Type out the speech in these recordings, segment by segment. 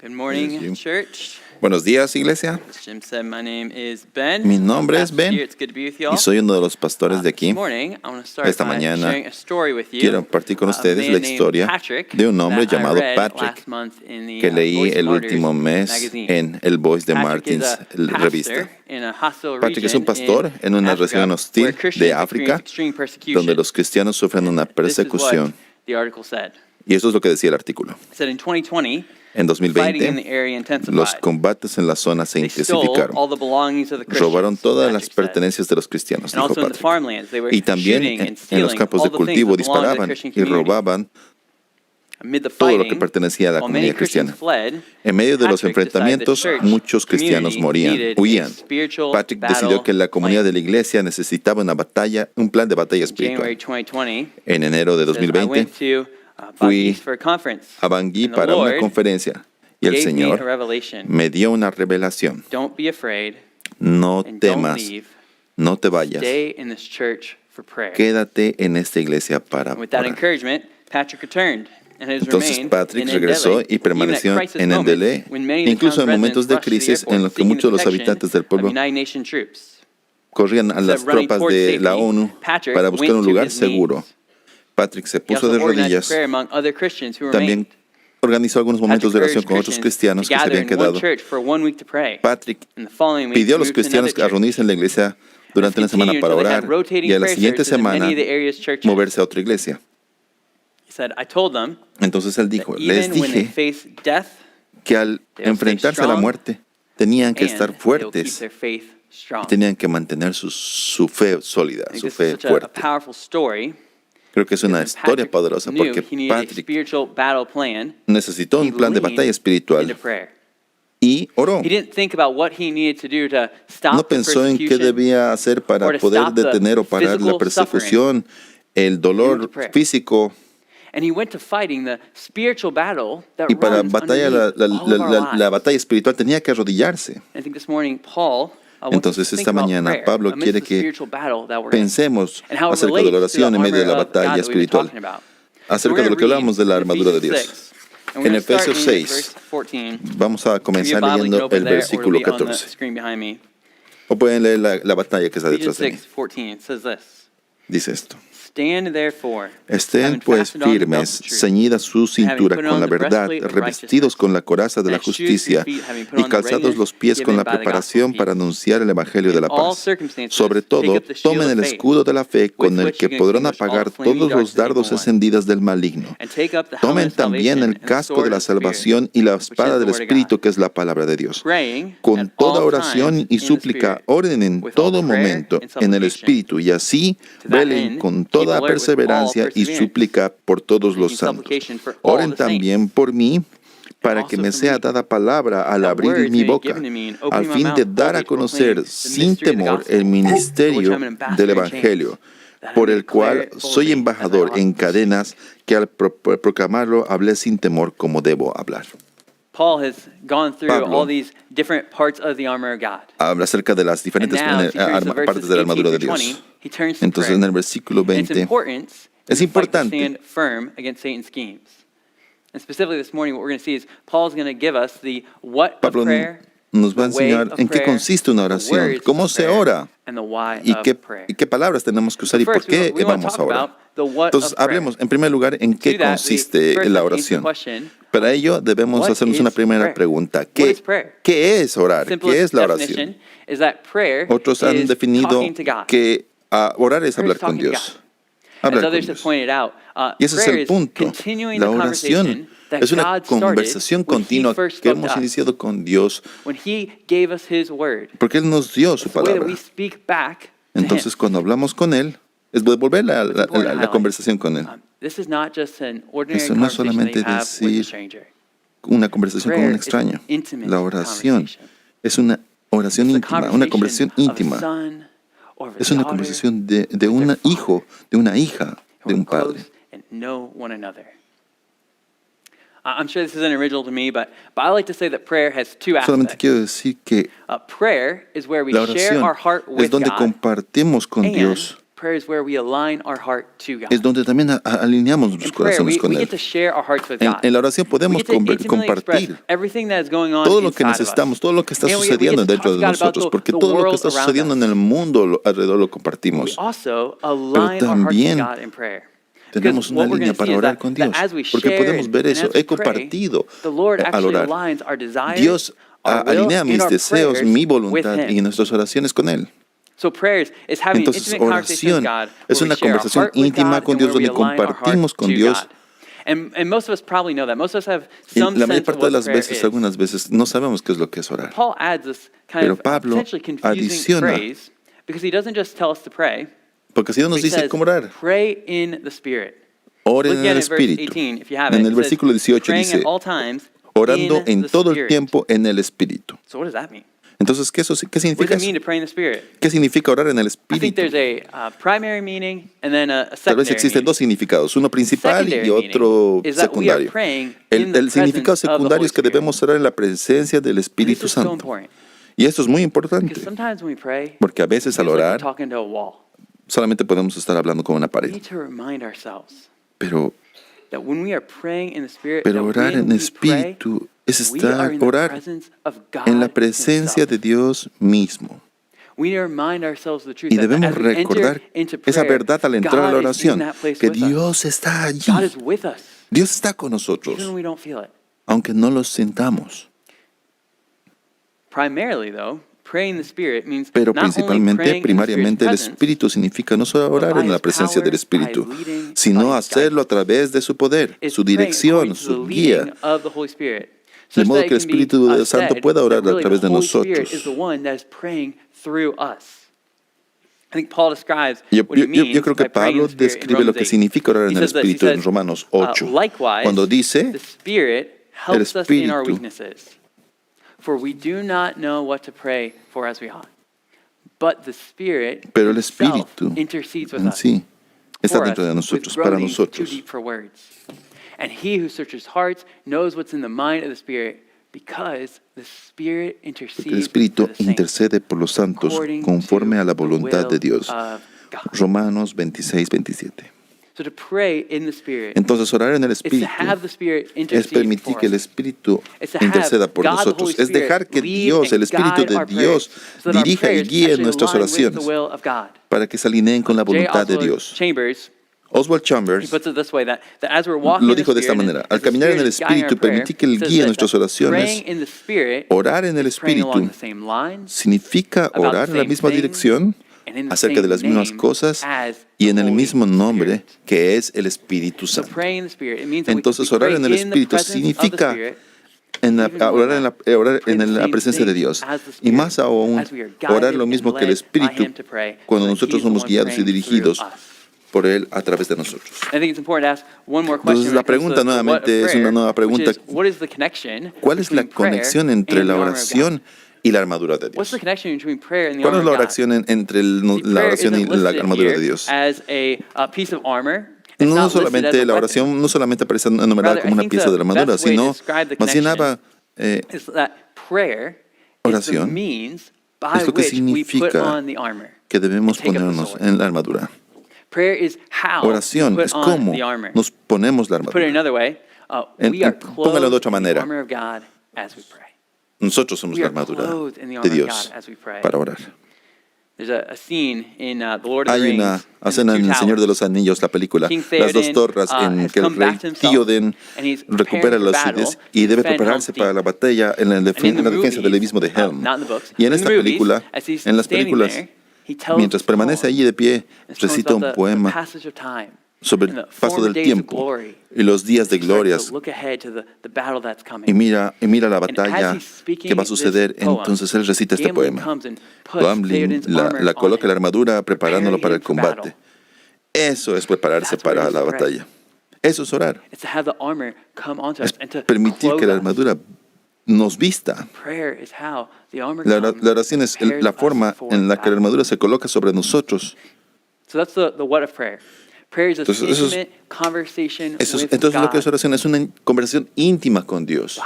Good morning, Yes, you. church. Buenos días, iglesia. As Jim said, my name is Ben. Mi nombre es Pastor Ben here. It's good to be with you all. y soy uno de los pastores de aquí. This morning, I want to start Esta by mañana sharing a story with you. Quiero compartir con A ustedes man la named historia Patrick de un hombre that I llamado read Patrick last month in the, que leí Voice el Martyrs último mes magazine. en el Voice de Patrick is Martins a pastor revista. in a hostile Patrick es un region pastor in en una Africa región hostil where Christians de África experience extreme persecution. donde los cristianos sufren una This is what persecución. the article said. Y eso es lo que decía el artículo. It said in 2020, En fighting in the 2020, area intensified. los combates en la zona se They stole intensificaron. all the belongings of the Christians, Robaron todas las Patrick said. pertenencias de los cristianos, And dijo also in the Patrick. farmlands, they were Y también shooting and en los stealing campos all de the things cultivo that belonged to the disparaban Christian y community. robaban Amid the todo lo que fighting, pertenecía a la while many comunidad cristiana. Christians fled, En medio de los Patrick decided the enfrentamientos, church muchos cristianos community needed a huían. spiritual Patrick battle decidió que la comunidad plan. de la iglesia necesitaba un plan de batalla In January espiritual. 2020, En enero de it says, I 2020, went to fui Bangui for a conference. a Bangui And the para una Lord conferencia y el gave me a Señor revelation. me dio una revelación. Don't be afraid No and don't temas, leave. no te vayas, Stay in this church for prayer. quédate en esta iglesia para With that orar. encouragement, Patrick returned and has Entonces remained Patrick in regresó Ndele, y permaneció even at crisis en moments, Ndele, when many of the incluso town's en momentos de residents rushed to the crisis en airport los que seeking muchos de los protection habitantes del of pueblo United Nations troops. corrían a las Instead of running tropas towards de la safety, ONU Patrick para buscar went un to lugar his seguro. knees. Patrick se He puso also de organized rodillas. prayer among other Christians who También remained. organizó algunos momentos de oración con otros cristianos que se habían quedado. Patrick pidió a los cristianos a reunirse en la iglesia durante una semana para orar y a la siguiente semana moverse a otra iglesia. Entonces él dijo, les dije que al enfrentarse a la muerte tenían que estar fuertes y tenían que mantener su fe sólida, su fe fuerte. Creo que es una historia poderosa porque Patrick necesitó un plan de batalla espiritual y oró. No pensó en qué debía hacer para poder detener o parar la persecución, el dolor físico. Y para la batalla espiritual tenía que arrodillarse. Entonces esta mañana Pablo quiere que pensemos acerca de la oración en medio de la batalla espiritual, acerca de lo que hablamos de la armadura de Dios. En Efesios 6, vamos a comenzar leyendo el versículo 14. O pueden leer la batalla que está detrás de mí. Dice esto. Estén pues firmes, ceñida su cintura con la verdad, revestidos con la coraza de la justicia y calzados los pies con la preparación para anunciar el evangelio de la paz. Sobre todo, tomen el escudo de la fe con el que podrán apagar todos los dardos encendidos del maligno. Tomen también el casco de la salvación y la espada del Espíritu, que es la palabra de Dios. Con toda oración y súplica, oren en todo momento en el Espíritu y así velen con toda perseverancia y súplica por todos los santos. Oren también por mí, para que me sea dada palabra al abrir mi boca, al fin de dar a conocer sin temor el ministerio del Evangelio, por el cual soy embajador en cadenas, que al proclamarlo hablé sin temor como debo hablar. Pablo habla acerca de las diferentes partes de la armadura de Dios. Entonces en el versículo 20 es importante. Pablo nos va a enseñar en qué consiste una oración, cómo se ora y qué palabras tenemos que usar y por qué vamos a orar. Entonces hablemos en primer lugar en qué consiste la oración. Para ello debemos hacernos una primera pregunta. ¿Qué es orar? ¿Qué es la oración? Otros han definido que orar es hablar con Dios. Hablar con Dios. Y ese es el punto. La oración es una conversación continua que hemos iniciado con Dios porque Él nos dio su palabra. Entonces cuando hablamos con Él, es devolver la conversación con Él. Eso no es solamente decir una conversación con un extraño. La oración es una oración íntima, una conversación íntima. Es una conversación de un hijo, de una hija, de un padre. Solamente quiero decir que la oración es donde compartimos con Dios Prayer is where we align our heart to God. es donde también alineamos In nuestros prayer, corazones we con get Él. to share our hearts with God. En la oración We podemos get to intimately express compartir everything that is going on todo lo que inside of us. necesitamos, todo lo que está And we get sucediendo to dentro talk de to God about nosotros, porque the todo lo que world está around sucediendo en us. el mundo alrededor lo We compartimos. also align our hearts to también God in prayer. Tenemos Because una what we're línea going to para see is orar that, con that Dios, as we porque share podemos ver and eso. as we He compartido pray, the Lord al actually orar. aligns our desires, Dios our will, alinea and mis our deseos, prayers mi with voluntad y Him. nuestras oraciones con Él. So prayers is having an Entonces, intimate conversation with oración God, es where we una share our conversación heart with íntima God con and Dios, where we donde align our heart compartimos con to Dios. God. And most of us probably know that. Most of us have Y some la mayor sense of parte de what las prayer veces, is. algunas veces, no sabemos qué es lo que es orar. Paul adds this kind Pero of Pablo potentially confusing adiciona, phrase because he doesn't just tell us to pray, porque si Dios but nos he dice says, cómo orar, pray in the Spirit. oren Look en again el at verse Espíritu. 18 if you have it. En el It says, versículo 18 praying dice, at all times orando in en the todo el Spirit. tiempo en el Espíritu. So what does that mean? Entonces, ¿qué What does significa it eso? mean to pray in the Spirit? ¿Qué significa orar en el I think Espíritu? there's a primary meaning and then a Tal vez secondary existen meaning. dos significados, uno principal y Secondary otro meaning is that we are secundario. praying in the El significado presence of the secundario Holy es que Spirit. debemos orar en la presencia del And Espíritu this is so Santo. important Y esto es muy importante, because sometimes when we pray, porque a veces it al feels like we're orar talking to a wall. solamente podemos estar hablando con una We pared. need to remind ourselves Pero, that when we are praying in the Spirit, pero that orar when en we Espíritu es pray, we are estar, in the orar presence of God en la presencia himself. de Dios mismo. We need to remind ourselves the truth Y that debemos as we enter recordar into esa prayer, verdad al entrar a la God is in oración, that place que with us. Dios está allí. God is with us, Dios está con even when nosotros, we don't feel it. aunque no lo sintamos. Primarily, though, praying in the Spirit means Pero not only principalmente, praying in the Spirit's primariamente, el presence, Espíritu significa no solo but orar by en la His presencia power, del Espíritu, by leading, by sino His hacerlo a guidance. través de su poder, It's su praying dirección, according to the su leading guía, of the Holy Spirit, de such modo that que el it can be Espíritu Santo said pueda that orar a really través the de Holy Spirit nosotros. is the one that is praying through us. I think Paul describes Yo what it means creo que by praying in Pablo the Spirit in describe lo Romans que 8. significa orar He en el says this, he Espíritu en says, Romanos 8, likewise, cuando dice, the Spirit helps us in our Espíritu. weaknesses, for we do not know what to pray for as we ought. But the Spirit pero el himself Espíritu intercedes with en us sí está for dentro de us nosotros, with para groanings too nosotros. deep for words. And he who searches hearts knows what's in the mind of the Spirit, because the Spirit Porque el intercedes Espíritu for the saints intercede por los santos according conforme a la to the voluntad de will Dios. of God. Romanos 26, 27. So to pray in the Spirit Entonces, orar en el is to Espíritu have the Spirit es intercede permitir for que el us. Espíritu It's to have interceda por God, the nosotros. Holy Es dejar que Spirit, Dios, lead el and Espíritu guide de our prayers, Dios, so that our dirija y prayers guíe actually nuestras align with the oraciones will of God. para que se alineen con la J. voluntad de Oswald Dios. Chambers, Oswald he Chambers puts it this way, that as we're walking lo in the dijo de esta Spirit, manera: as al the caminar en Spirit el is guiding our Espíritu, prayer, permitir que Él he says guíe this, nuestras that oraciones. praying in the Spirit Orar en el is praying along Espíritu the same lines, significa about the orar en la same misma things, dirección, and in the acerca same de las mismas name cosas as y the en el Holy mismo nombre Spirit. que es el Espíritu So Santo. praying in the Spirit, it means that Entonces, we orar pray en el in the Espíritu presence of the significa Spirit, orar en la presencia de Dios. Y más aún, orar lo mismo que el Espíritu cuando nosotros somos guiados y dirigidos por Él a través de nosotros. Entonces, la pregunta nuevamente es una nueva pregunta. ¿Cuál es la conexión entre la oración y la armadura de Dios? ¿Cuál es la oración entre la oración y la armadura de Dios? No solamente la oración no solamente aparece enumerada como una pieza de la armadura, sino más bien oración es lo que significa que debemos ponernos en la armadura. Oración es cómo nos ponemos la armadura. Póngalo de otra manera. Nosotros somos la armadura de Dios para orar. Hay una escena en El Señor de los Anillos, la película, las dos torres, en que el rey Theoden recupera las suyas y debe prepararse para la batalla en la defensa del abismo de Helm. Y en esta película, en las películas, mientras permanece allí de pie, recita un poema sobre el paso del tiempo y los días de glorias y mira la batalla que va a suceder. Entonces él recita este poema. Gimli la coloca la armadura preparándolo para el combate. Eso es prepararse para la batalla. Eso es orar. Es permitir que la armadura nos vista. La oración es la forma en la que la armadura se coloca sobre nosotros. Entonces lo que es oración es una conversación íntima con Dios,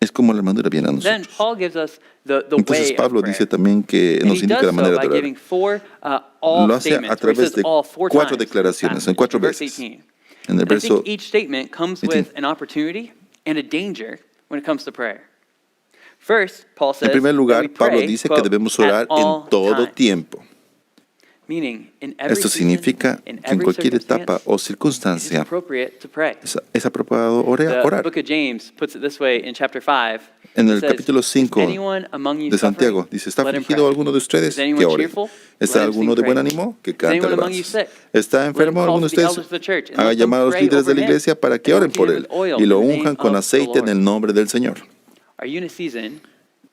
Es como la armadura viene a Then nosotros. Paul gives us the Entonces way Pablo of prayer. dice también que And nos he indica does la manera so de by giving orar. 4 all Lo hace a statements, or he través says de all 4 4 times declaraciones, en in 4 verse veces. 18. En el And I think verso each statement comes 18. with an opportunity and a danger when it comes to prayer. First, Paul says En primer that lugar, we Pablo pray, dice que quote, debemos at orar all en todo times. tiempo. Meaning, in every Esto season, significa in que en every cualquier etapa circumstance, o it is circunstancia appropriate to pray. es apropiado The orar. book of James puts it this way in chapter 5. En It el says, capítulo "Is 5 anyone among you de Santiago suffering? dice, ¿está Let him afligido pray. alguno de ustedes? Is anyone Que ore. cheerful? ¿Está Let him alguno sing de buen praise. ánimo? Que Is cante anyone among you alabanzas. sick? ¿Está Let him enfermo call alguno for de the ustedes? elders of the church and Haga let them llamar a los pray líderes de over la him, iglesia para que oren por él anointing him with oil y lo in the name unjan con of the aceite en Lord." el nombre del Señor. Are you in a season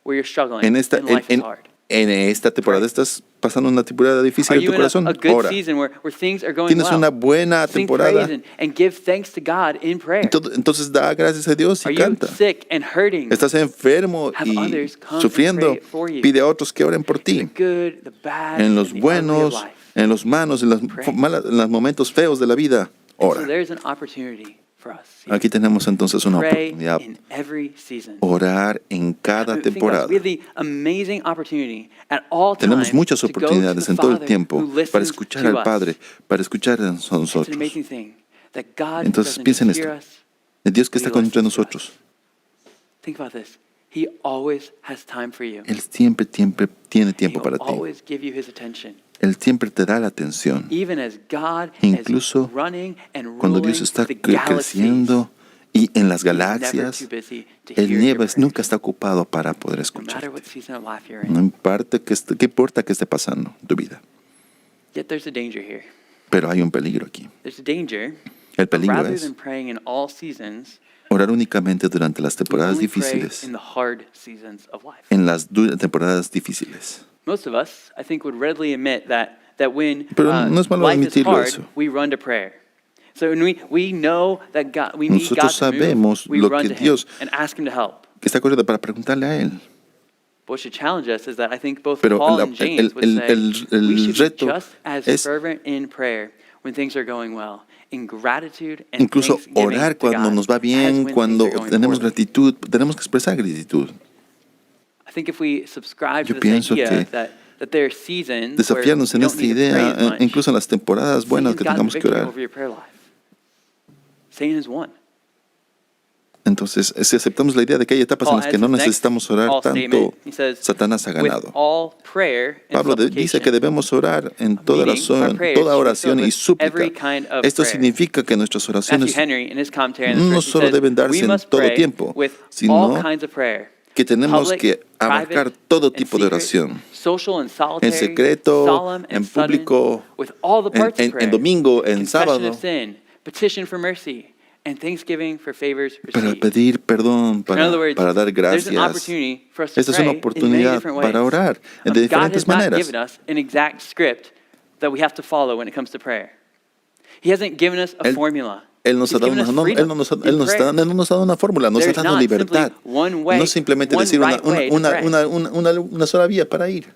where you're struggling En esta, and life is hard? en esta temporada estás pasando una temporada difícil Are en you tu in corazón. a good Ora. season where things are going Tienes well? una buena Sing temporada. praise and give thanks to God in prayer. Entonces da gracias a Dios Are y you canta. sick and hurting? Estás enfermo Have y others come and sufriendo. pray for you. Pide a otros que oren por In the ti. good, the bad, En los and the ugly of buenos, life. en los malos, en los momentos feos de la vida. And so Ora. there's an opportunity for us here Aquí tenemos entonces to una pray oportunidad. in every season. Orar en cada Think about this. temporada. We have the amazing opportunity at all Tenemos times muchas to go to oportunidades the en todo el Father tiempo who listens para escuchar to al us. Padre, para escuchar a It's an nosotros. amazing thing that God Entonces doesn't piensa en just hear esto. us. El Dios que He está con entre listens to us. nosotros. Think about this. He always has time for you. Él siempre tiene He tiempo will para ti. always give you his attention. Él siempre te da la atención. Even as God Incluso is running and cuando ruling Dios está the galaxies, creciendo y en las he's never galaxias, too busy to Él hear your prayers. nunca está ocupado para poder No escuchar. matter what season of life you're No in. importa qué importa que esté pasando en tu vida. Yet there's a danger here. Pero hay un peligro aquí. There's a danger. El peligro Rather es than praying in all seasons, orar únicamente durante las we temporadas only pray difíciles, in the hard seasons of life. en las temporadas difíciles. Most of us, I think, would readily admit that when Pero no es malo life is admitirlo hard, eso. we run to prayer. So when we know that God, we need God Nosotros to move, sabemos we lo run que to Dios- Him and ask Him to help. Que está corriendo para preguntarle a Él. What should challenge us is that I think both Pero Paul and James would say el we should be reto just as es fervent in prayer when things are going well, in gratitude and incluso thanksgiving orar to cuando God, nos va as bien, when cuando things are going tenemos poorly. gratitud, tenemos que expresar gratitud. I think if we subscribe to Yo this pienso idea que that there are seasons Desafiarnos where en you don't esta need to pray idea, as much, incluso en las temporadas buenas que Satan's tengamos gotten que victory orar. over your prayer life. Satan has won. Entonces, si aceptamos la idea de que hay etapas en Paul las que adds no his next necesitamos orar all tanto, statement. He says, Satanás ha with ganado. all prayer and Pablo dice que supplication. debemos orar en toda Meaning, our oración, prayers toda should be oración filled y with súplica. every kind of Esto prayer. significa que nuestras Matthew oraciones Henry, in his commentary on this no verse, he solo says, deben darse we en must todo pray tiempo, with sino all kinds of prayer. que tenemos Public, que abarcar private, todo and tipo de secret, oración. social and solitary, En secreto, solemn and en sudden, público, with all the parts of en prayer. domingo, en Confession sábado, of sin, petition for mercy, and thanksgiving for favors para received. pedir perdón, In other words, para dar there's an gracias. opportunity for us to Esta es una pray in many oportunidad different ways. para orar de God diferentes has not maneras. given us an exact script that we have to follow when it comes to prayer. He hasn't given us a formula. Él nos ha He's dado given us una, freedom él no nos ha in prayer. no nos ha dado una fórmula, nos ha There's dado not libertad. simply one way, No simplemente one decir right way to pray. una sola vía para ir.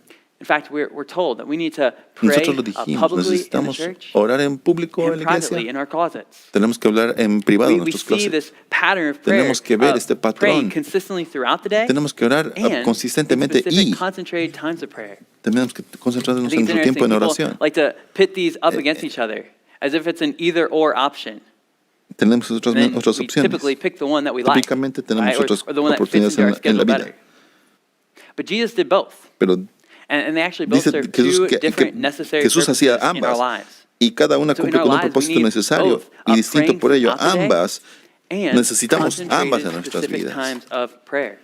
In fact, we're told that we need to pray Nosotros lo dijimos, publicly in the necesitamos church orar en público en and la privately iglesia. in our closets. Tenemos que hablar en privado en We nuestros see closets. this pattern of prayer, Tenemos que ver este praying patrón. consistently throughout the day Tenemos que orar and in consistentemente specific y concentrated times of prayer. tenemos que I concentrarnos think en it's nuestro tiempo interesting. en People oración. like to pit these up against each other as if it's an either-or option. Tenemos otras And then otras we opciones. typically pick the one that we like, Típicamente tenemos right? otras or the one that fits oportunidades into our en la schedule vida. better. But Jesus did both. Pero And they actually both dice serve Jesús two que different necessary Jesús hacía purposes in our ambas lives. y cada una So in cumple our con un lives, we propósito need necesario both, y distinto praying por ello. throughout the day Ambas and necesitamos ambas concentrated en nuestras specific vidas. times of prayer.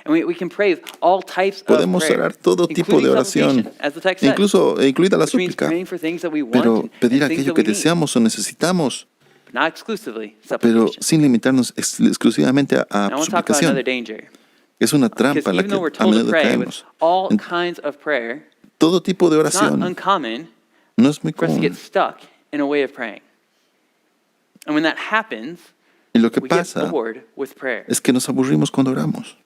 And we can pray all types of Podemos prayer, orar todo tipo including de oración, supplication, as the text says, incluso incluida la which means súplica, praying for things that we want pero and pedir things aquello that que we need, deseamos o necesitamos, but not exclusively pero supplication. sin limitarnos exclusivamente a And I want to talk about another suplicación. danger. Es una Because trampa en la even que though we're a told to menudo pray with caemos. all En kinds of prayer, todo tipo de it's not oración uncommon no es muy for us to get común. stuck in a way of praying. And when that happens, Y lo que we get pasa bored with prayer. es que nos aburrimos cuando oramos.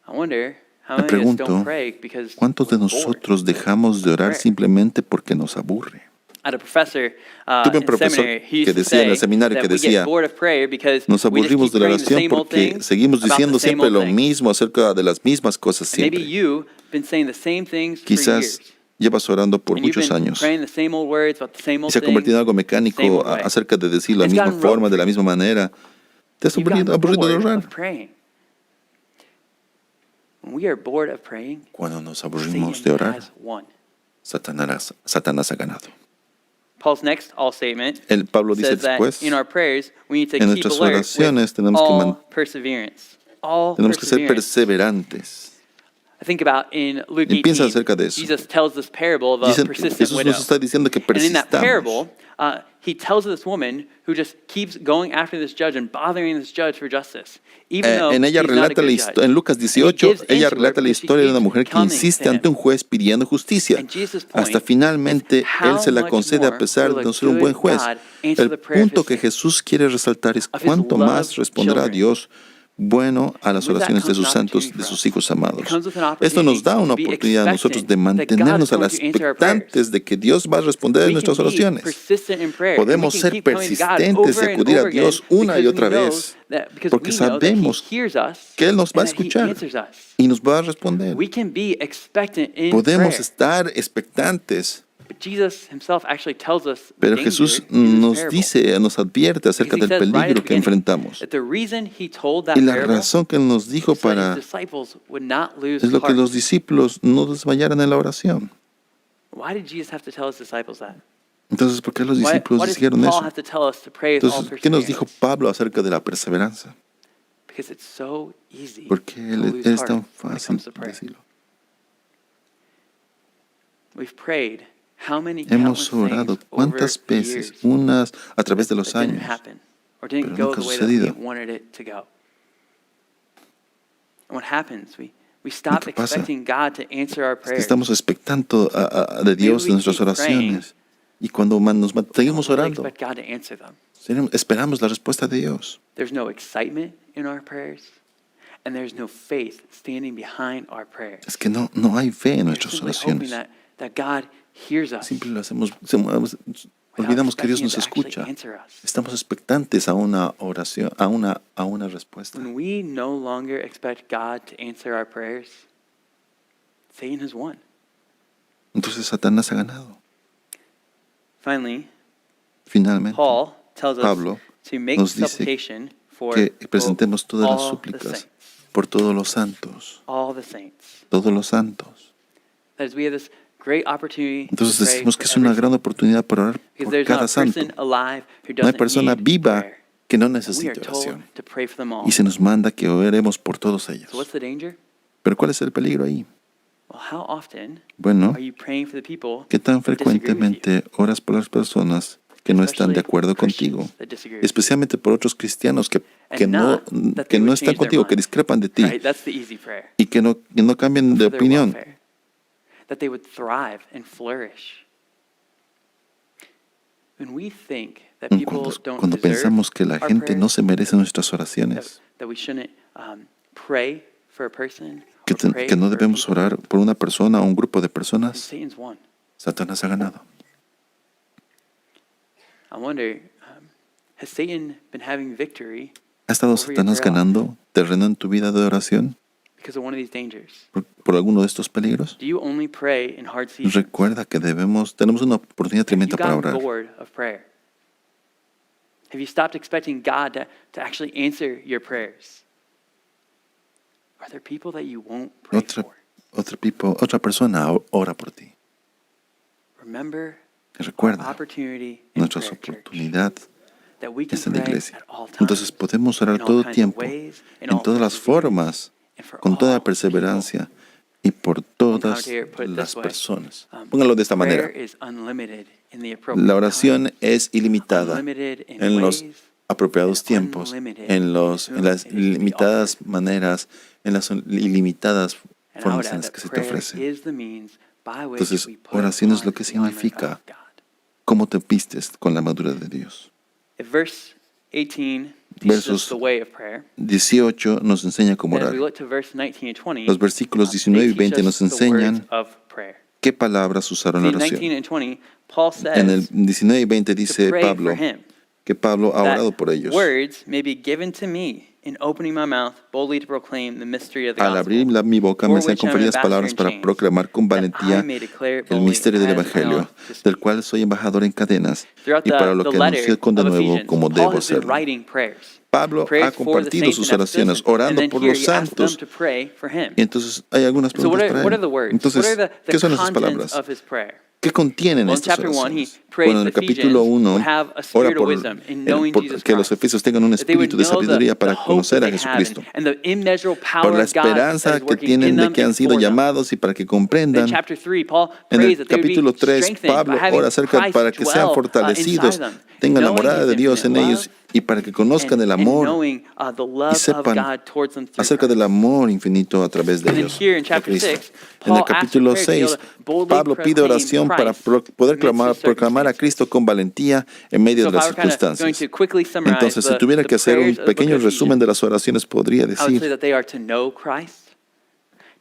I wonder how Me many of us pregunto, don't pray because ¿cuántos de we're bored. nosotros dejamos de orar Prayer. simplemente porque nos aburre? I had a professor Tuve un in profesor seminary. He que used to decía en say el seminario that que we get decía, bored of prayer because nos we just aburrimos keep de la praying the oración same old porque things seguimos about diciendo the same siempre old lo things. mismo acerca de las mismas cosas And maybe siempre. you've been saying the same things for Quizás years. llevas orando por And you've muchos been años praying the same old words about the same y old se ha convertido en things, algo same mecánico old way. acerca de decir la It's misma gotten forma, rote de la for you. misma manera. Te has You've gotten aburrido de bored orar. of praying. When we are bored of praying, Cuando nos aburrimos de Satan orar, has won. Satanás ha ganado. Paul's next all statement Pablo dice says that después, in our prayers we need to en keep nuestras alert oraciones with tenemos que all perseverance. All tenemos que ser perseverance. perseverantes. I think about in Luke Y piensa 18, acerca de eso. Jesus tells this parable of a persistent Jesús widow. nos está diciendo que And in that persistamos. parable, he tells this woman who just keeps going after this judge and bothering this judge for justice. Even though En ella he's not a relata good la judge. en Lucas And he 18, gives ella into her relata la because she historia de una keeps mujer que coming insiste to him. ante un juez pidiendo justicia. And Jesus' point Hasta finalmente is how él se la much concede a more pesar will de a no ser un good buen juez. God answer El the prayer of punto his que saints, Jesús quiere resaltar es of his cuánto más loved responderá children. Dios bueno a las With that oraciones de comes sus an santos, opportunity de for sus us. hijos amados. It comes with an Esto nos da opportunity una to be oportunidad a nosotros de expectant that God is mantenernos a going las to answer our prayers. expectantes de que Dios va a responder a We can nuestras be oraciones. persistent in prayer, and we Podemos can ser keep coming to God persistentes over y and acudir a over again Dios una y because otra we know vez, porque we know that He sabemos hears us que Él nos va a and that He escuchar answers us. y nos va a responder. We can be expectant in Podemos prayer. estar expectantes, But Jesus Himself actually tells us the pero danger Jesús in this nos parable. dice, nos advierte acerca Because He del says right at the peligro que beginning enfrentamos. that the reason He told that Y la parable razón que Él nos dijo so that His para disciples would not lose es lo que heart. los discípulos no desmayaran en la oración. Why did Jesus have to tell His disciples that? Entonces, ¿por qué los Why discípulos does dijeron Paul eso? have to tell us to pray with all Entonces, ¿qué nos dijo perseverance? Pablo acerca de la perseverancia? Because it's so easy Porque to él lose es heart tan when it fácil comes to prayer. decirlo. We've prayed how many Hemos countless orado things over cuántas the veces, years unas a través de los that didn't años, happen or didn't pero go nunca the ha way that we sucedido. wanted it to go. And what happens? We stop qué pasa? expecting God to answer our Es que prayers. estamos expectando de Dios en nuestras oraciones y cuando nos We don't seguimos really orando, expect God to answer them. esperamos la respuesta de Dios. There's no excitement in our prayers, and there's no faith standing behind our prayers. Es que no hay fe en We're nuestras simply hoping oraciones. that God hears us. Siempre lo hacemos, without olvidamos que Dios expecting nos Him to actually escucha. answer us. Estamos expectantes a una oración, a una respuesta. When we no longer expect God to answer our prayers, Satan has won. Entonces Satanás ha ganado. Finally, Finalmente, Paul tells us Pablo to make nos dice supplication for que presentemos todas las all the súplicas saints. por todos los santos, All the saints. todos los santos. That is, we have this great opportunity Entonces to pray decimos que for es una every gran saint. oportunidad para orar Because por there's not cada a santo. person alive who No hay doesn't persona need viva prayer. que no We are necesite told oración. to pray for them all. Y se nos manda que oremos por todos ellos. So what's the danger? Pero ¿cuál es el peligro ahí? Well, how often Bueno, are you praying for the people ¿qué tan that disagree with you? frecuentemente oras por las personas que no están de acuerdo contigo? Christians that disagree with you? Especialmente por otros cristianos que And no, not that que they no would están change their contigo, que mind. discrepan de ti Right? That's the easy prayer. y que no cambien de For their opinión. welfare. That they would thrive and flourish. When we think that people don't Cuando deserve pensamos que la our gente no prayers, se merece nuestras oraciones, that we shouldn't pray for a person que, or pray que no for debemos people, orar por una persona o un grupo de then personas, Satan's won. Satanás ha ganado. I wonder, has Satan been having victory ¿Ha estado over your Satanás prayer life ganando terreno en tu vida de oración because of one of these dangers? por alguno de estos peligros? Do you only pray in hard seasons? Recuerda que tenemos una oportunidad Have you tremenda para gotten orar. bored of prayer? Have you stopped expecting God to actually answer your prayers? Are there people that you won't pray for? Otra persona ora por ti. Remember Y our recuerda, opportunity in nuestra prayer, church, oportunidad that we can es en la pray iglesia. at all times, Entonces podemos orar in all todo kinds of tiempo, ways, in en all todas las perseverance, formas, and for con toda all perseverancia y por todas commentator put it las this way, personas. Póngalo de esta prayer manera. is unlimited in the appropriate La oración time, es ilimitada unlimited in en los ways, apropiados and tiempos, unlimited en in las whom it is to be ilimitadas offered. maneras, en las ilimitadas And I would formas en add las that que se te prayer ofrece. is the means by which Entonces, we put oración es on lo que the armor significa of God. cómo te vistes con la armadura de Dios. If verse 18 teaches us Versos the way of prayer, 18 nos enseña cómo then as orar. we look to verse 19 and 20, Los versículos they 19 y teach 20 us nos the words enseñan of prayer. ¿Qué palabras usaron en la See, 19 oración? and 20, Paul En el says 19 y 20 to dice pray for Pablo him, que Pablo ha orado that por ellos. words may be given to me in opening my mouth boldly to proclaim the mystery of the Al abrir gospel, mi boca me for sean which I am an conferidas ambassador palabras in para chains, proclamar con that I valentía may declare it el boldly misterio del as I Evangelio, ought to del speak. cual soy embajador en cadenas, Throughout y para lo the que letter anuncio con de of nuevo Ephesians, como Paul debo has been hacerlo. writing prayers. Pablo ha Prayers for the compartido saints sus in Ephesus, oraciones, and orando then por here los he asks them santos. to pray for him. Y entonces hay algunas So preguntas para what are él. the words? What are Entonces, the ¿qué son esas contents palabras? of his prayer? ¿Qué contienen Well, in estas chapter 1, he oraciones? prays Bueno, en el the capítulo Ephesians 1, would have a ora spirit of por, wisdom in knowing Jesus que los Christ. efesios tengan un That they would espíritu de know sabiduría the para hope conocer that a they have Jesucristo, and the immeasurable por power la of God that esperanza is que working tienen in de them que han and sido for them. llamados y para que In comprendan. chapter 3, Paul En prays el that they would be capítulo 3, strengthened by Pablo having ora acerca Christ para que sean dwell inside fortalecidos, them, tengan la knowing morada his de Dios en infinite ellos love y para que conozcan el and amor knowing the y love of sepan God towards them through acerca del Christ. amor infinito a través de And then ellos, here in de chapter Cristo. 6, En el Paul asks for capítulo prayer to be able 6, to boldly Pablo pide proclaim oración para Christ poder amidst his proclamar a Cristo circumstances. con valentía en medio So de if las I were kind of going circunstancias. to quickly summarize Entonces, si tuviera the que hacer un prayers of the book pequeño of resumen de Ephesians, las oraciones, podría I would say decir that they are to know Christ,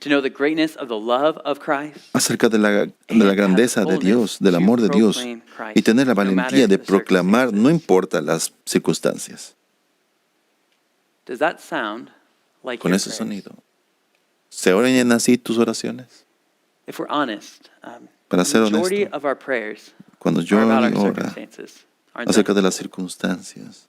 to know the greatness of the love of Christ, acerca de la and to have the grandeza de Dios, boldness del to amor de Dios, proclaim y Christ, tener la no valentía matter de the proclamar, no circumstances. importa las circunstancias. Does that sound like Con your ese prayers? sonido, ¿se oyen así tus oraciones? If we're honest, Para the ser majority honesto, of our prayers cuando yo are about our ora circumstances, aren't acerca they? de las circunstancias,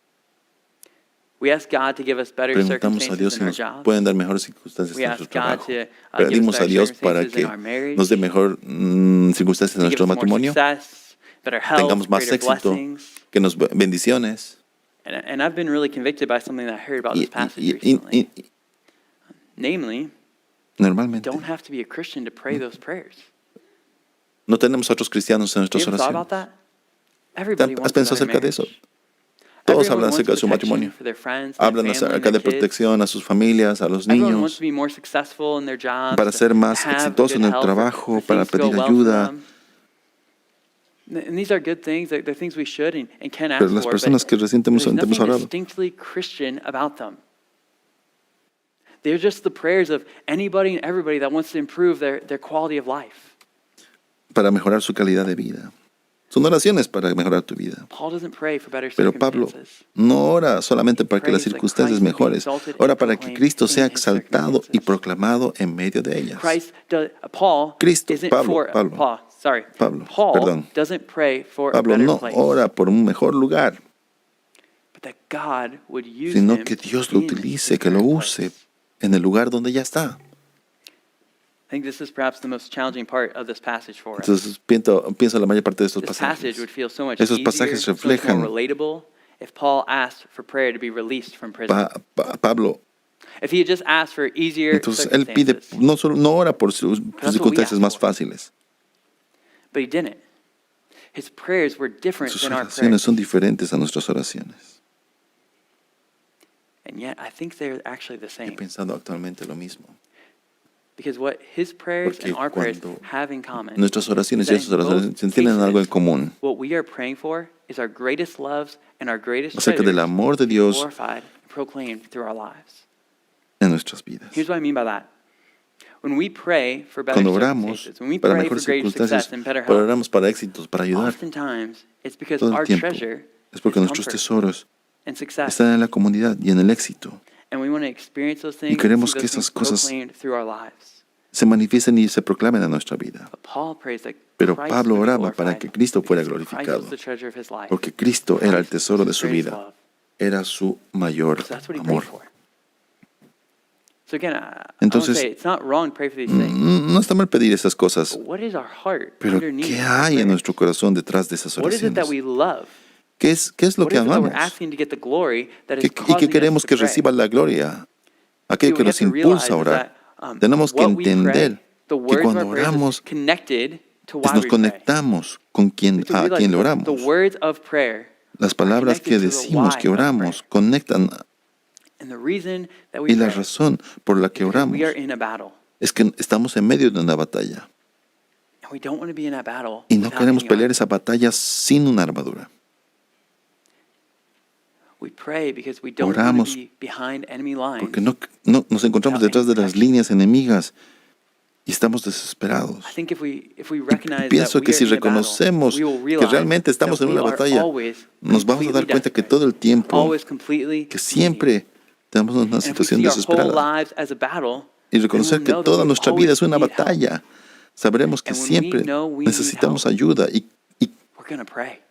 We ask God to give us better preguntamos a Dios circumstances si in our nos jobs. pueden dar mejores circunstancias We en nuestro ask God trabajo. to give us Pedimos a better Dios para circumstances in que our marriage, nos dé mejor circunstancias en to give nuestro us more matrimonio, success, better health, tengamos más greater éxito, blessings. que nos bendiciones. And I've been really convicted by something that I heard about Y, this passage y- y- recently. y- Namely, normalmente don't have to be a Christian to pray those prayers. no tenemos otros cristianos en Have you nuestras ever thought about oraciones. that? Everybody ¿Has wants a pensado better acerca de eso? marriage. Todos Everyone hablan wants acerca de su protection matrimonio. for their friends, their Hablan family, and acerca de their kids. protección a sus familias, a los Everyone niños, wants to be more successful in their jobs, para ser más to have exitosos good en el health, trabajo, for para things to go pedir well for ayuda. them. And these are good things. They're things we should and can ask Pero las for. personas que But recientemente there's hemos nothing hablado, distinctly Christian about them. They're just the prayers of anybody and everybody that wants to improve their quality of life. para mejorar su calidad de vida. Son oraciones para mejorar tu vida. Paul doesn't pray for better Pero Pablo circumstances. no ora solamente para que las prays that circunstancias Christ be mejores, exalted ora and para que proclaimed Cristo sea in his exaltado y circumstances. proclamado en medio de ellas. Paul Cristo, isn't Pablo, for Pablo, Paul perdón. doesn't pray for a Pablo better no place, ora por un mejor lugar, but that God would use sino him que Dios lo in utilice, his que lo current use place. en el lugar donde ya está. I think this is perhaps the most challenging part of this passage for us. Entonces pienso la mayor parte de estos This passage pasajes. would feel so much Esos easier, pasajes so much reflejan- more relatable if Paul asked for prayer to be released from prison. Pablo, If he had just asked for easier entonces él pide, circumstances. no ora por sus what we circunstancias ask más for. fáciles. But he didn't. His prayers were different Sus than our oraciones prayers. son diferentes a nuestras oraciones. And yet, I think they're actually the He same. pensado actualmente lo mismo. Because what his prayers Porque and our prayers cuando have in common Nuestras oraciones y is esas that in oraciones both tienen algo en cases, común what we are praying for is our greatest loves and our greatest acerca del treasures amor de Dios glorified and proclaimed through our lives. en nuestras vidas. Here's what I mean by that. When we pray for better Cuando oramos circumstances, when we para pray for mejores greater circunstancias, success and better pero health, oramos para éxitos, para ayudar oftentimes it's because todo el our tiempo, treasure es porque is nuestros comfort tesoros and success. están en la comunidad y en el éxito. And we want to experience those things and queremos see que those things esas cosas proclaimed through our lives. Se manifiesten y se proclamen en nuestra vida. But Paul prays that Pero Christ Pablo would be oraba para glorified que Cristo fuera because Christ glorificado, was the treasure of his life. porque Cristo era el Christ tesoro de was su his greatest vida, love. era su mayor So that's what he amor. prayed for. So again, I want to Entonces, say it's not wrong to pray for these things. No está mal pedir esas cosas, But what is our heart pero underneath ¿qué our hay en prayers? nuestro corazón detrás de esas What is it that oraciones? we love? ¿Qué es lo What que is it that we're amamos? asking to get the glory that is Y causing que queremos us que to pray? reciba la gloria, See, aquello what que we have nos to realize impulsa a is orar. that, Tenemos que what we pray, entender the que words of cuando our prayers is oramos connected to why nos we pray. conectamos con We quien, have to a realize quien le that oramos. the words of prayer Las palabras que connected to the decimos why que of oramos prayer. conectan, And the reason that we y la pray razón por la is que because oramos we are in a battle. es que estamos en medio de una batalla And we don't want to be in that battle y no without queremos any pelear armor. esa batalla sin una armadura. We pray because we don't want Oramos to be behind enemy lines. Porque no nos encontramos detrás de las líneas enemigas y estamos desesperados. I think if we recognize Pienso that que we si are in a battle, reconocemos we will que realize realmente estamos that en we una are batalla, always nos vamos a dar completely cuenta que desperate, todo el tiempo, always completely que siempre tenemos una And if we situación see our whole desesperada. lives as a battle, Y reconocer then que we'll know that toda we nuestra always vida es una need help. batalla. Sabremos que And when siempre we know we necesitamos need help, ayuda y we're going to pray.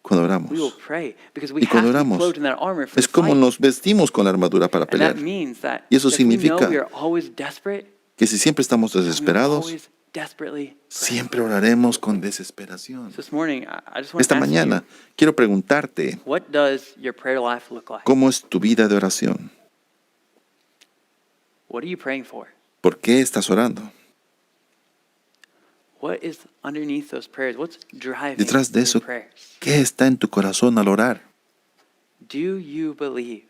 cuando We will oramos. pray because we Y cuando have to be oramos, clothed in that armor for es the como fight. nos vestimos con la armadura para And pelear. that means that Y eso if we know significa we are always desperate, que si siempre estamos then we will desesperados, always desperately pray. siempre oraremos con desesperación. So this morning, I just want Esta to ask mañana quiero preguntarte, you, what does your prayer life look like? ¿cómo es tu vida de oración? What are you praying for? ¿Por qué estás orando? What is underneath those prayers? What's driving Detrás de eso, your prayers? ¿qué está en tu corazón al orar? Do you believe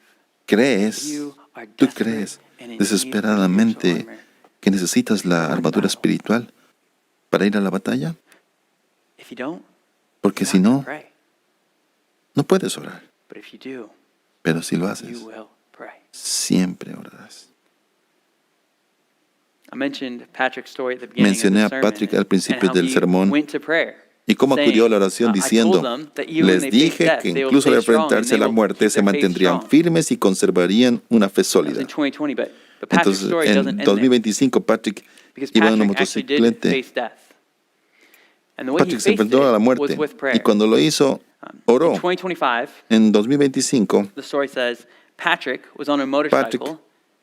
¿Crees? you are ¿Tú desperate crees and in need of desesperadamente spiritual armor? que necesitas la armadura espiritual para ir a la batalla? If you don't, Porque you're si not no, gonna pray. no puedes orar. But if you do, Pero si lo you haces, will pray. siempre orarás. I mentioned Patrick's story at the beginning Mencioné a of the sermon Patrick al principio and how del he sermón went to prayer, y cómo acudió a la saying, oración I diciendo, told them that even when les they face dije death, que they will incluso al stay strong and enfrentarse they a la will muerte keep se their faith mantendrían strong. firmes y conservarían una fe That was in sólida. 2020, but Patrick's Entonces, story doesn't en end there, 2025, Patrick because iba en una Patrick actually did motocicleta. face death. And the way he Patrick se faced enfrentó a la it muerte was with prayer. y cuando lo hizo, In oró. 2025, En 2025, the story says Patrick was on a motorcycle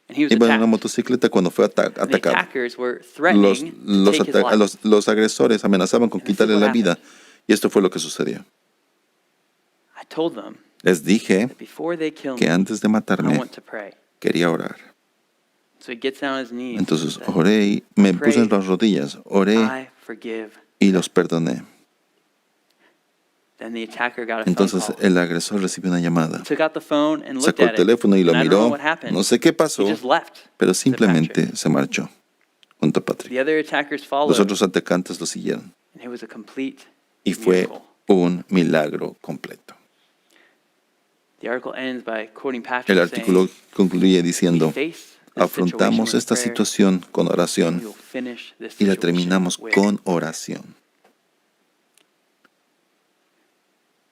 and he was iba en una attacked. motocicleta cuando fue And the atacado. attackers were threatening to take his life. Los agresores amenazaban con And this is quitarle what la vida happened. y esto fue lo que sucedió. I told them Les dije that before they kill que me, antes de I matarme want to pray. quería orar. So he gets down on his knees. Entonces and says, oré y me puse en las rodillas, oré I forgive. y los perdoné. Then the attacker got a phone Entonces call. el agresor recibió una llamada. He took out the phone and looked Sacó el at it. teléfono y lo And I don't know miró. what happened. No sé qué He pasó, just left. pero said simplemente se marchó junto a Patrick. The other attackers Los followed, otros atacantes lo siguieron and it was a complete y fue miracle. un milagro completo. The article ends by quoting El Patrick artículo saying, concluye "We diciendo, face this afrontamos situation esta with prayer, situación con and oración we will finish this y la situation terminamos with con oración.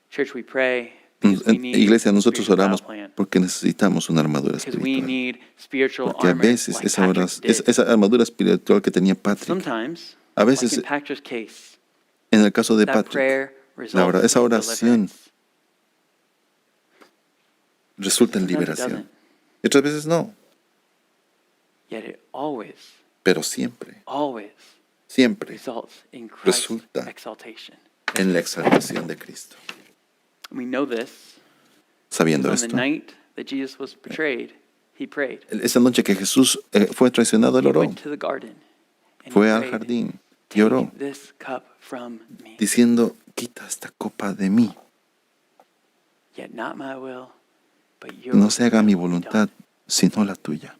Church, we pray because we need Iglesia, nosotros spiritual oramos battle plan. porque necesitamos una armadura Because we espiritual. need spiritual Porque a armor veces like esa, Patrick did. esa armadura espiritual que tenía Patrick, Sometimes, a like veces in Patrick's case, en el caso de that Patrick, prayer results esa in oración deliverance. resulta en Sometimes it liberación. doesn't. Y otras veces no, Yet it always, pero siempre, always siempre results in Christ's Resulta. exaltation. en la exaltación de Cristo. We know this Sabiendo because on the esto, night that Jesus was betrayed, he prayed. esa noche que Jesús fue traicionado, él He oró, went to the garden and fue he al prayed, jardín y "Take oró, this cup from me, diciendo, quita esta copa de mí, yet not my will, but your no se haga mi will be voluntad, done." sino la tuya.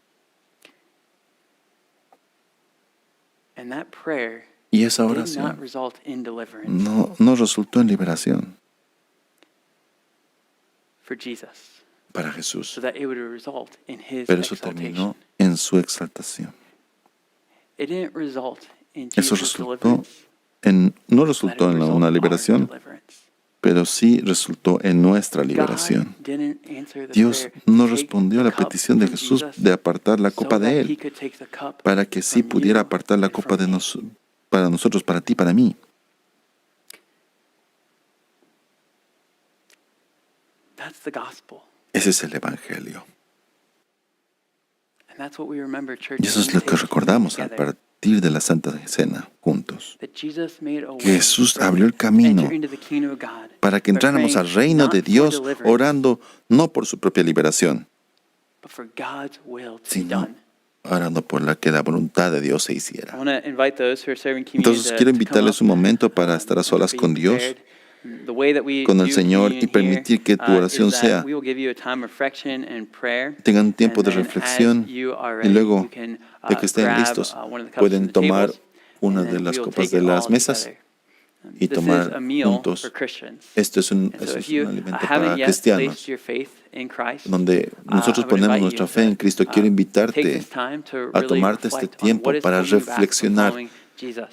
And that prayer Y esa did not oración result in deliverance no resultó en liberación for Jesus, para Jesús, so that it would result in his pero eso exaltation. terminó en su exaltación. It didn't result in Eso Jesus' resultó deliverance, no but it resultó en resulted una in our liberación, deliverance. pero sí resultó en nuestra God liberación. didn't answer the Dios prayer, no "Take respondió a la the cup petición de from Jesús Jesus," de apartar la so copa de that he Él, could take the cup para que sí from pudiera you apartar la and copa from de me. para nosotros, para ti, para mí. That's the gospel. Ese es el Evangelio. And that's what we remember, church, Y eso when es we lo que take recordamos al together, partir de la Santa Cena juntos. that Jesus made a way Que Jesús for us abrió el to camino enter into the kingdom of God para que by entráramos praying al reino not de for Dios, deliverance, orando no por su propia liberación, but for God's will to be sino done. orando por la que la voluntad de Dios se I hiciera. want to invite those who are serving communion Entonces quiero invitarles un momento para estar a solas con Dios, con el Señor, y permitir que tu oración sea, tengan tiempo de reflexión, y luego, de que estén listos, pueden tomar una de las copas de las mesas y This is tomar a meal juntos. for Christians. Esto es un And so if you alimento haven't para yet cristianos, placed your faith in Christ, donde I nosotros would ponemos invite nuestra you fe en Cristo. Quiero take invitarte this time to a really tomarte este reflect on tiempo what is para holding you back from reflexionar. following Jesus.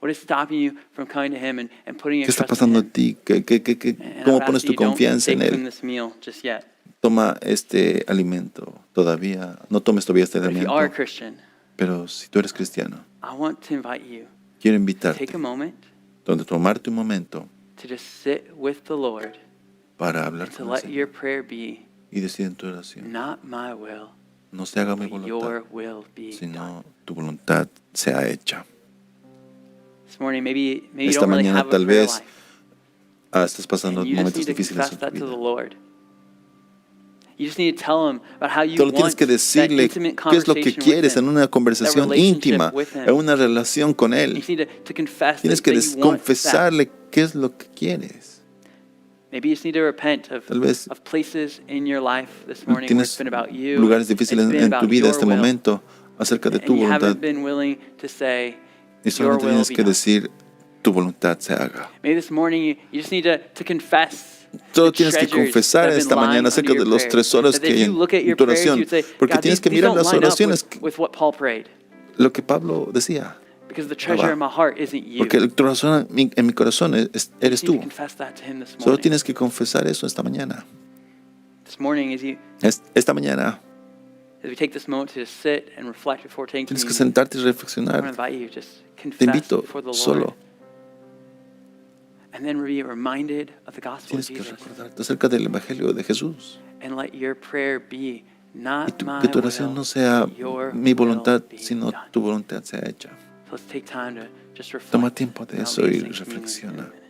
What is stopping you from coming to Him and putting your ¿Qué está trust in pasando a Him? ti? And I ¿Cómo would pones ask that tu you don't confianza en take from Él? this meal just yet. Toma este alimento todavía. No tomes todavía este But if you alimento. are a Christian, Pero si tú eres cristiano, I want to invite you quiero to invitarte take a moment donde tomarte un momento to just sit with the Lord para hablar and to con el let your Señor prayer be y decir en tu oración, not my will, no se haga mi but voluntad, your will be done. sino tu voluntad sea hecha. This morning, maybe you Esta don't really mañana have a tal prayer vez life. estás pasando And you just momentos need to difíciles confess en that tu to the vida. Lord. You just need to tell Him about how you Solo tienes want que that decirle intimate qué es lo que conversation with quieres en Him. una conversación relationship íntima, with Him. en una relación con You Él. just need to confess Tienes that que you want that. confesarle qué es lo que quieres. Maybe you just need to repent Tal vez of places in your life this morning where it's tienes been about you. lugares It's difíciles been en tu about vida your este will. momento acerca de tu And you voluntad haven't been willing to say, y your solamente will tienes be que done. decir tu voluntad se haga. Maybe this morning you just need to confess. Solo the tienes que treasures confesar that have esta been lying mañana acerca under de your los prayers. tesoros That que if hay you look at en your tu prayers, oración, you'd say, porque God, tienes que these mirar don't las line up oraciones, with what Paul prayed. lo que Pablo decía, Because the treasure in my heart isn't you. porque el corazón, en mi corazón You eres just need to tú. confess that to Him this Solo morning. tienes que confesar eso esta mañana. This morning, as Esta mañana we take this moment to just sit and reflect before taking tienes que communion, sentarte y I want to reflexionar. invite you just Te confess invito before the Lord. solo. And then be reminded of the gospel of Tienes que Jesus. recordarte acerca del Evangelio de Jesús. And let your prayer be not my Que tu oración will, no sea but your mi voluntad, will be sino done. tu voluntad sea hecha. So let's take time to just reflect. Toma tiempo de about eso y these things, reflexiona. communion.